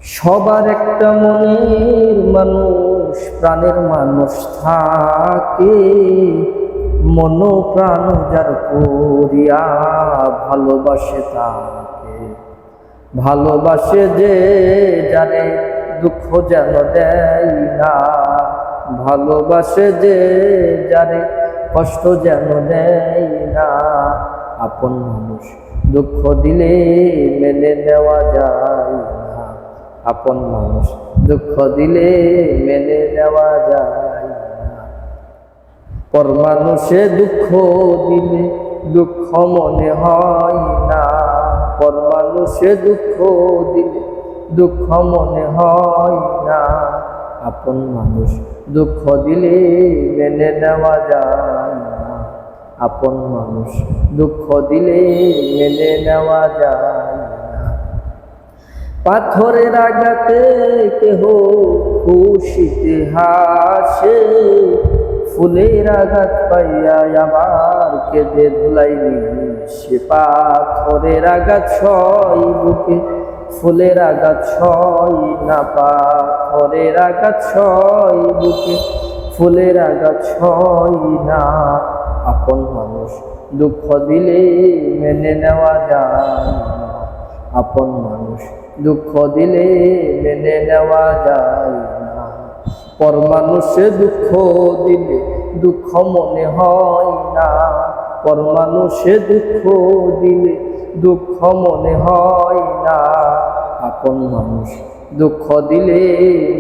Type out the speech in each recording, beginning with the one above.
সবার একটা মনের মানুষ, প্রাণের মানুষ থাকে, মন প্রাণ যার করিয়া ভালোবাসে তাকে। ভালোবাসে যে যারে দুঃখ যেন দেয় না, ভালোবাসে যে যারে কষ্ট যেন দেয় না। আপন মানুষ দুঃখ দিলে মেনে নেওয়া যায় না, আপন মানুষ দুঃখ দিলে মেনে নেওয়া যায় না। পর মানুষে দুঃখ দিলে দুঃখ মনে হয় না, পর মানুষে দুঃখ দিলে দুঃখ মনে হয় না। আপন মানুষ দুঃখ দিলে মেনে নেওয়া যায় না, আপন মানুষ দুঃখ দিলে মেনে নেওয়া যায় না। পাথরের আঘাতে কেহ খুশিতে হাসে, ফুলের আঘাত পাইয়া আবার কেঁদে ধুলাই সে। পাথরের আঘাত সয় বুকে, ফুলের আঘাত সয় না। পাথরের আঘাত সয় বুকে, ফুলের আঘাত সয় না। আপন মানুষ দুঃখ দিলে মেনে নেওয়া যায় না, আপন মানুষ দুঃখ দিলে মেনে নেওয়া যায় না। পর মানুষে দুঃখ দিলে দুঃখ মনে হয় না, পর মানুষে দুঃখ দিলে দুঃখ মনে হয় না। আপন মানুষ দুঃখ দিলে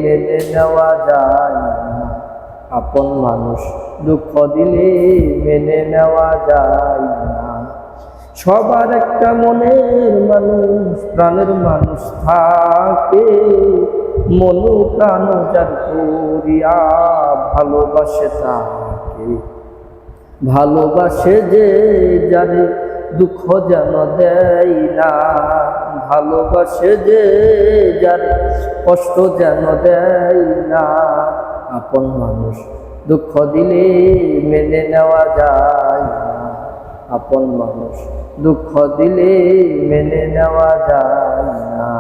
মেনে নেওয়া যায় না, আপন মানুষ দুঃখ দিলে মেনে নেওয়া যায় না। সবার একটা মনের মানুষ, প্রাণের মানুষ থাকে, মন প্রাণ যার করিয়া ভালোবাসে তাকে। ভালোবাসে যে যারে দুঃখ যেন দেয় না, ভালোবাসে যে যারে কষ্ট যেন দেয় না। আপন মানুষ দুঃখ দিলে মেনে নেওয়া যায় না, আপন মানুষ দুঃখ দিলে মেনে নেওয়া যায় না।